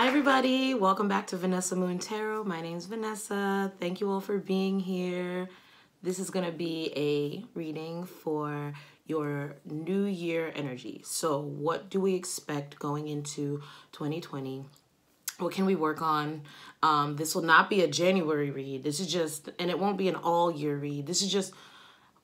Hi everybody, welcome back to Vanessa Moon Tarot. My name's Vanessa. Thank you all for being here. This is going to be a reading for your new year energy. So what do we expect going into 2020? What can we work on? This will not be a January read. This is just, and it won't be an all year read. This is just,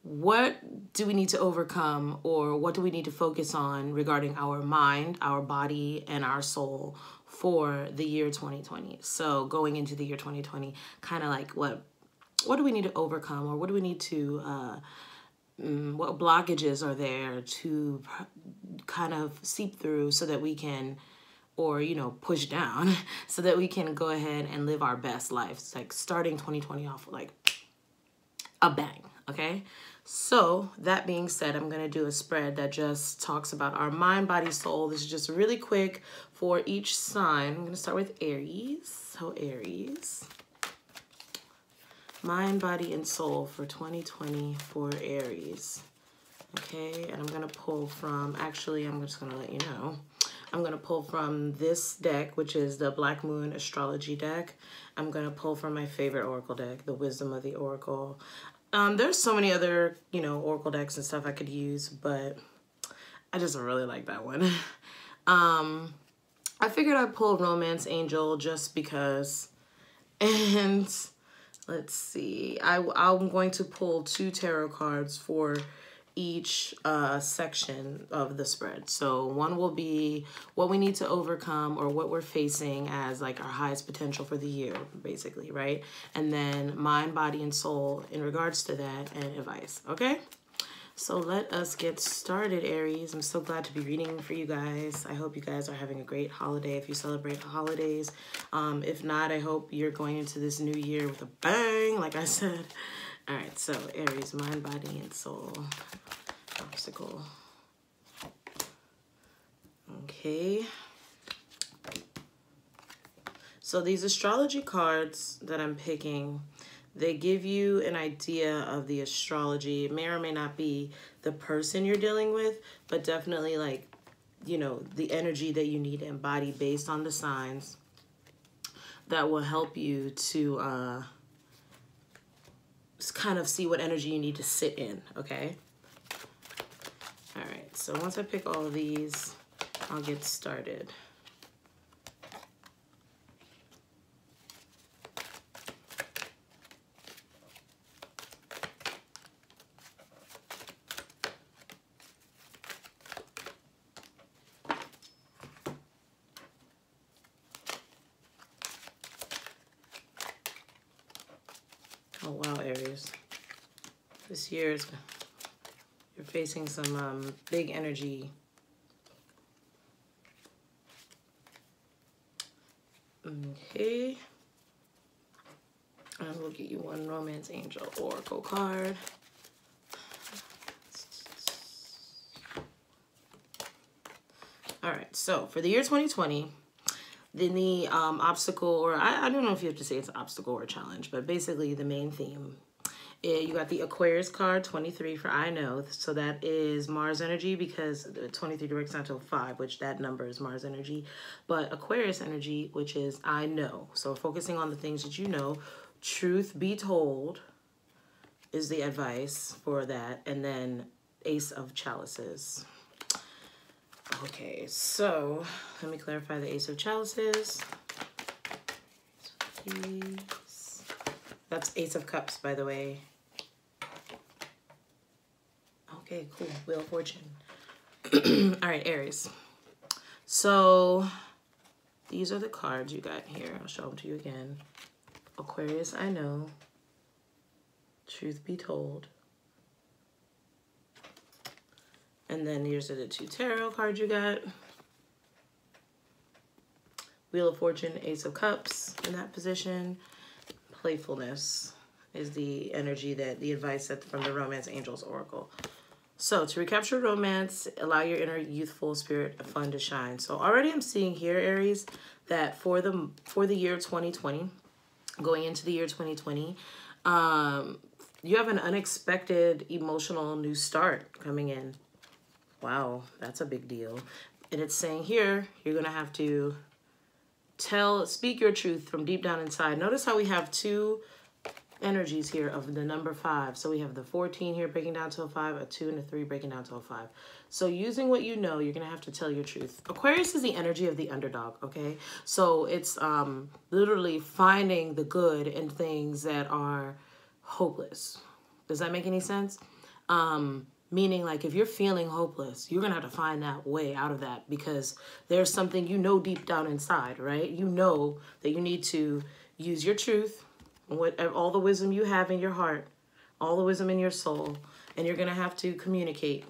what do we need to overcome, or what do we need to focus on regarding our mind, our body, and our soul for the year 2020? So going into the year 2020, kind of like what do we need to overcome, or what do we need to, what blockages are there to kind of seep through so that we can, or, you know, push down so that we can go ahead and live our best lives, like starting 2020 off with like a bang, okay? So that being said, I'm going to do a spread that just talks about our mind, body, soul. This is just really quick for each sign. I'm going to start with Aries. So Aries, mind, body, and soul for 2020 for Aries. Okay, and I'm going to pull from, actually, I'm just going to let you know. I'm going to pull from this deck, which is the Black Moon Astrology deck. I'm going to pull from my favorite Oracle deck, the Wisdom of the Oracle. There's so many other, you know, Oracle decks and stuff I could use, but I just really like that one. I figured I'd pull Romance Angel just because. And let's see. I'm going to pull 2 tarot cards for each section of the spread. So one will be what we need to overcome, or what we're facing as like our highest potential for the year, basically, right? And then mind, body, and soul in regards to that, and advice. Okay, so let us get started, Aries. I'm so glad to be reading for you guys. I hope you guys are having a great holiday if you celebrate the holidays. If not, I hope you're going into this new year with a bang, like I said. All right, so Aries, mind, body, and soul. Obstacle. Okay. So these astrology cards that I'm picking, they give you an idea of the astrology. It may or may not be the person you're dealing with, but definitely, like, you know, the energy that you need to embody based on the signs that will help you to kind of see what energy you need to sit in, okay? All right, so once I pick all of these, I'll get started. Oh, wow, Aries. This year is, you're facing some big energy. Okay. And we'll get you one Romance Angel Oracle card. All right, so for the year 2020, then the obstacle, or I don't know if you have to say it's an obstacle or a challenge, but basically the main theme, you got the Aquarius card, 23 for I know. So that is Mars energy, because the 23 directs down to 5, which that number is Mars energy. But Aquarius energy, which is I know. So focusing on the things that you know. Truth be told is the advice for that. And then Ace of Chalices. Okay, so let me clarify the Ace of Chalices. That's Ace of Cups, by the way. Okay, cool. Wheel of Fortune. All right, Aries. So these are the cards you got here. I'll show them to you again. Aquarius, I know. Truth be told. And then here's the 2 tarot cards you got. Wheel of Fortune, Ace of Cups in that position. Playfulness is the energy, that the advice that from the Romance Angels Oracle. So to recapture romance, allow your inner youthful spirit of fun to shine. So already I'm seeing here, Aries, that for the year 2020, going into the year 2020, you have an unexpected emotional new start coming in. Wow, that's a big deal. And it's saying here, you're going to have to speak your truth from deep down inside. Notice how we have two energies here of the number 5. So we have the 14 here breaking down to a 5, a 2 and a 3 breaking down to a 5. So using what you know, you're going to have to tell your truth. Aquarius is the energy of the underdog, okay? So it's literally finding the good in things that are hopeless. Does that make any sense? Meaning, like, if you're feeling hopeless, you're going to have to find that way out of that, because there's something you know deep down inside, right? You know that you need to use your truth, all the wisdom you have in your heart, all the wisdom in your soul, and you're going to have to communicate.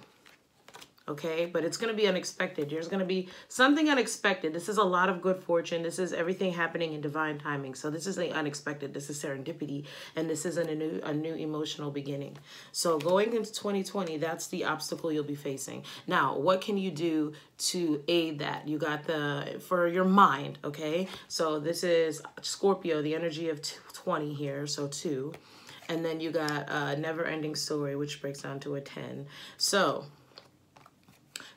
Okay, but it's going to be unexpected. There's going to be something unexpected. This is a lot of good fortune. This is everything happening in divine timing. So this is the unexpected. This is serendipity. And this is a new emotional beginning. So going into 2020, that's the obstacle you'll be facing. Now, what can you do to aid that? You got for your mind, okay? So this is Scorpio, the energy of 20 here, so 2. And then you got a never-ending story, which breaks down to a 10. So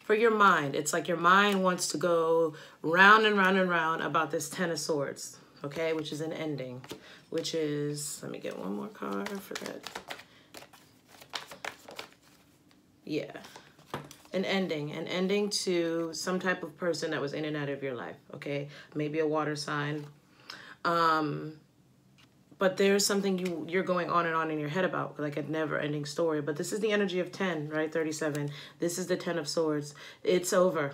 for your mind, it's like your mind wants to go round and round and round about this 10 of swords, okay, which is an ending, which is, let me get one more card for that. Yeah, an ending to some type of person that was in and out of your life, okay, maybe a water sign. But there's something you're going on and on in your head about, like a never-ending story. But this is the energy of 10, right? 37. This is the 10 of swords. It's over.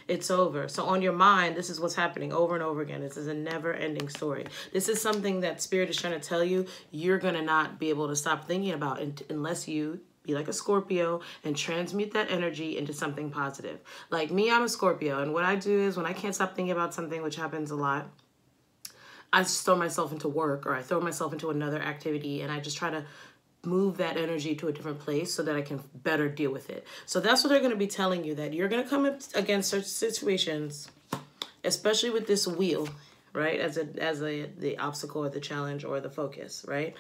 It's over. So on your mind, this is what's happening over and over again. This is a never-ending story. This is something that Spirit is trying to tell you you're going to not be able to stop thinking about unless you be like a Scorpio and transmute that energy into something positive. Like me, I'm a Scorpio. And what I do is when I can't stop thinking about something, which happens a lot, I just throw myself into work, or I throw myself into another activity, and I just try to move that energy to a different place so that I can better deal with it. So that's what they're going to be telling you, that you're going to come up against certain situations, especially with this wheel, right? As the obstacle or the challenge or the focus, right?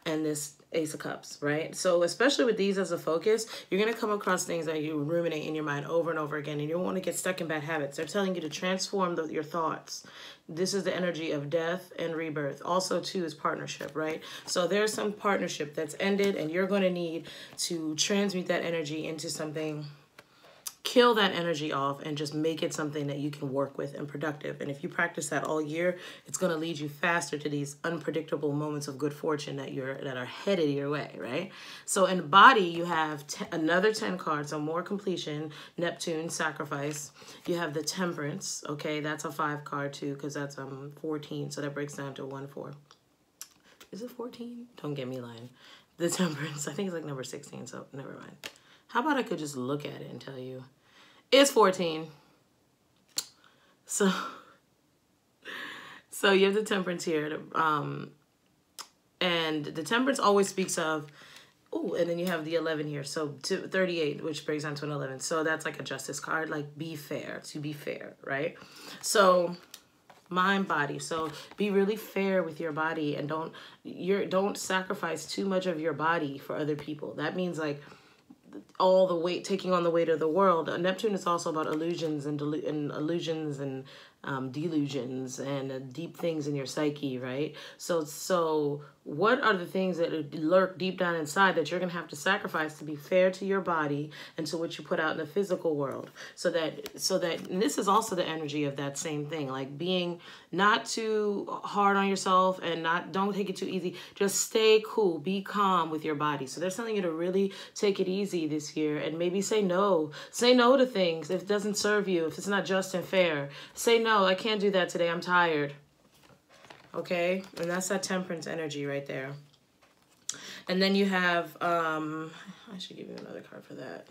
And this Ace of Cups, right? So especially with these as a focus, you're going to come across things that you ruminate in your mind over and over again, and you don't want to get stuck in bad habits. They're telling you to transform your thoughts. This is the energy of death and rebirth. Also, too, is partnership, right? So there's some partnership that's ended, and you're going to need to transmute that energy into something. Kill that energy off and just make it something that you can work with and productive. And if you practice that all year, it's going to lead you faster to these unpredictable moments of good fortune that are headed your way, right? So in body, you have another 10 cards, so more completion, Neptune, sacrifice. You have the Temperance, okay? That's a 5 card too, because that's 14, so that breaks down to 1, 4. Is it 14? Don't get me lying. The Temperance, I think it's like number 16, so never mind. How about I could just look at it and tell you? It's 14. So you have the Temperance here. And the Temperance always speaks of, and then you have the 11 here. So 38, which breaks down to an 11. So that's like a justice card, like be fair, to be fair, right? So mind, body. So be really fair with your body, and don't sacrifice too much of your body for other people. That means like all the weight, taking on the weight of the world. Neptune is also about illusions and delusions and deep things in your psyche, right? So what are the things that lurk deep down inside that you're going to have to sacrifice to be fair to your body and to what you put out in the physical world? So that and this is also the energy of that same thing, like being not too hard on yourself and don't take it too easy. Just stay cool, be calm with your body. So they're telling you to really take it easy this year and maybe say no to things if it doesn't serve you, if it's not just and fair. Say no, I can't do that today, I'm tired. Okay, and that's that Temperance energy right there. And then you have, I should give you another card for that.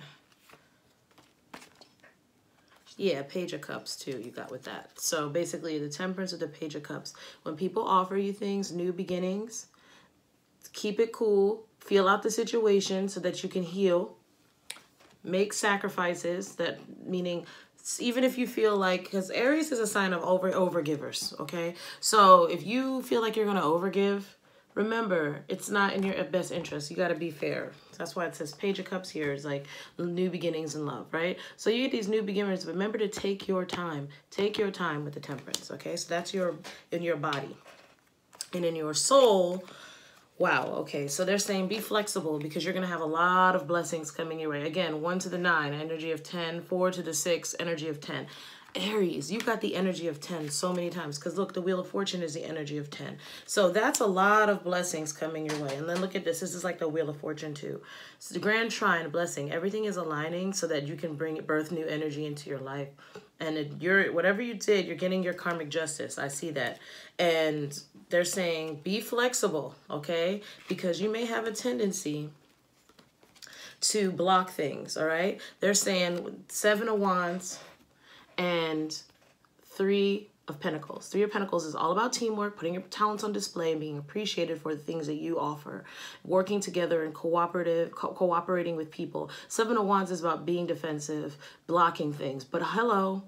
Yeah, Page of Cups too, you got with that. So basically the Temperance with the Page of Cups. When people offer you things, new beginnings, keep it cool, feel out the situation so that you can heal. Make sacrifices, that meaning even if you feel like, because Aries is a sign of overgivers, okay? So if you feel like you're going to overgive, remember, it's not in your best interest. You got to be fair. That's why it says Page of Cups here is like new beginnings in love, right? So you get these new beginnings. Remember to take your time. Take your time with the Temperance, okay? So that's in your body. And in your soul, wow, okay. So they're saying be flexible because you're going to have a lot of blessings coming your way. Again, 1 to the 9, energy of 10, 4 to the 6, energy of 10. Aries, you got the energy of 10 so many times because look, the Wheel of Fortune is the energy of 10. So that's a lot of blessings coming your way. And then look at this. This is like the Wheel of Fortune too. So the Grand Trine blessing, everything is aligning so that you can birth new energy into your life. And whatever you did, you're getting your karmic justice. I see that. And they're saying be flexible, okay? Because you may have a tendency to block things, all right? They're saying 7 of Wands and 3 of Pentacles. 3 of Pentacles is all about teamwork, putting your talents on display and being appreciated for the things that you offer, working together and cooperating with people. 7 of Wands is about being defensive, blocking things. But hello,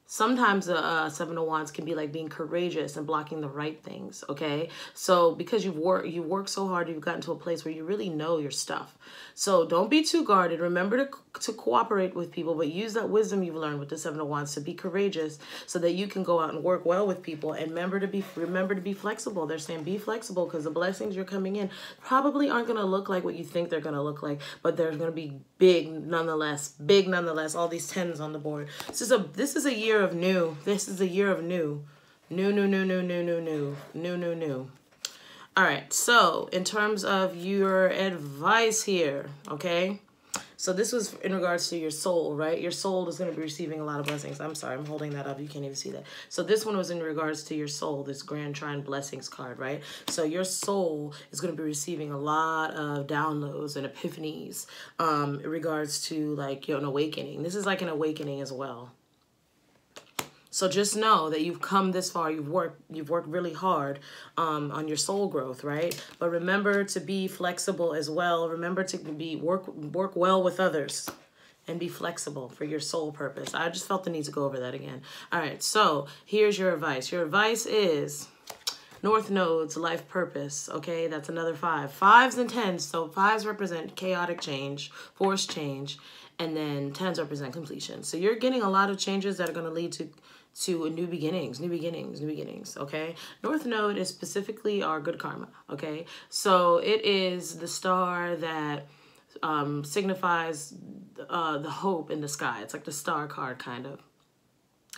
sometimes 7 of Wands can be like being courageous and blocking the right things, okay? So because you've worked so hard, you've gotten to a place where you really know your stuff. So don't be too guarded. Remember to cooperate with people, but use that wisdom you've learned with the 7 of Wands to be courageous so that you can go out and work well with people. And remember to be flexible. They're saying be flexible because the blessings you're coming in probably aren't going to look like what you think they're going to look like, but they're going to be big nonetheless. Big nonetheless. All these 10s on the board. This is a year of new. This is a year of new. New. All right, so in terms of your advice here, okay? So this was in regards to your soul, right? Your soul is going to be receiving a lot of blessings. I'm sorry, I'm holding that up. You can't even see that. So this one was in regards to your soul, this Grand Trine Blessings card, right? So your soul is going to be receiving a lot of downloads and epiphanies in regards to like an awakening. This is like an awakening as well. So just know that you've come this far. You've worked really hard on your soul growth, right? But remember to be flexible as well. Remember to work well with others and be flexible for your soul purpose. I just felt the need to go over that again. All right, so here's your advice. Your advice is North Nodes, life purpose, okay? That's another 5. 5s and 10s. So 5s represent chaotic change, forced change, and then 10s represent completion. So you're getting a lot of changes that are going to lead to new beginnings, okay? North Node is specifically our good karma, okay? So it is the star that signifies the hope in the sky. It's like the star card, kind of.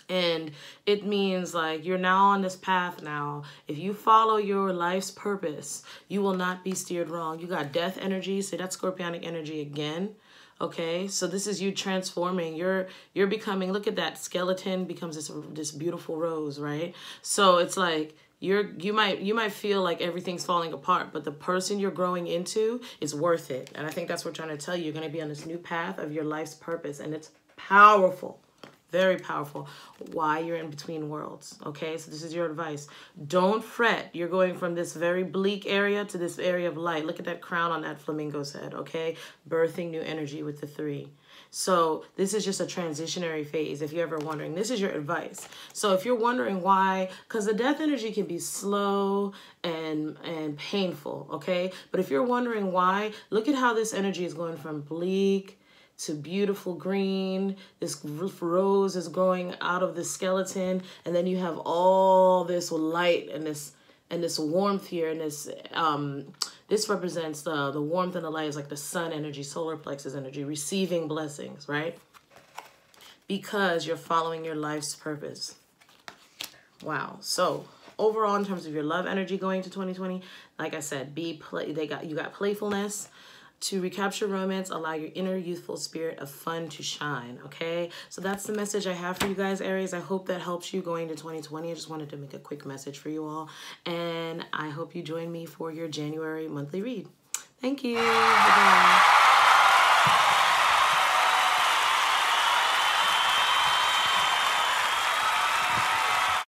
And it means like you're now on this path now. If you follow your life's purpose, you will not be steered wrong. You got death energy, so that's scorpionic energy again. Okay, so this is you transforming. You're becoming, look at that, skeleton becomes this beautiful rose, right? So it's like you might feel like everything's falling apart, but the person you're growing into is worth it. And I think that's what we're trying to tell you. You're going to be on this new path of your life's purpose, and it's powerful. Very powerful. Why you're in between worlds. Okay, so this is your advice. Don't fret. You're going from this very bleak area to this area of light. Look at that crown on that flamingo's head. Okay, birthing new energy with the 3. So this is just a transitionary phase. If you're ever wondering, this is your advice. So if you're wondering why, because the death energy can be slow and painful. Okay, but if you're wondering why, look at how this energy is going from bleak to beautiful green. This rose is growing out of the skeleton, and then you have all this light and this warmth here, and this represents the warmth and the light is like the sun energy, solar plexus energy, receiving blessings, right? Because you're following your life's purpose. Wow. So overall, in terms of your love energy going to 2020, like I said, you got playfulness. To recapture romance, allow your inner youthful spirit of fun to shine, okay? So that's the message I have for you guys, Aries. I hope that helps you going to 2020. I just wanted to make a quick message for you all. And I hope you join me for your January monthly read. Thank you. Bye-bye.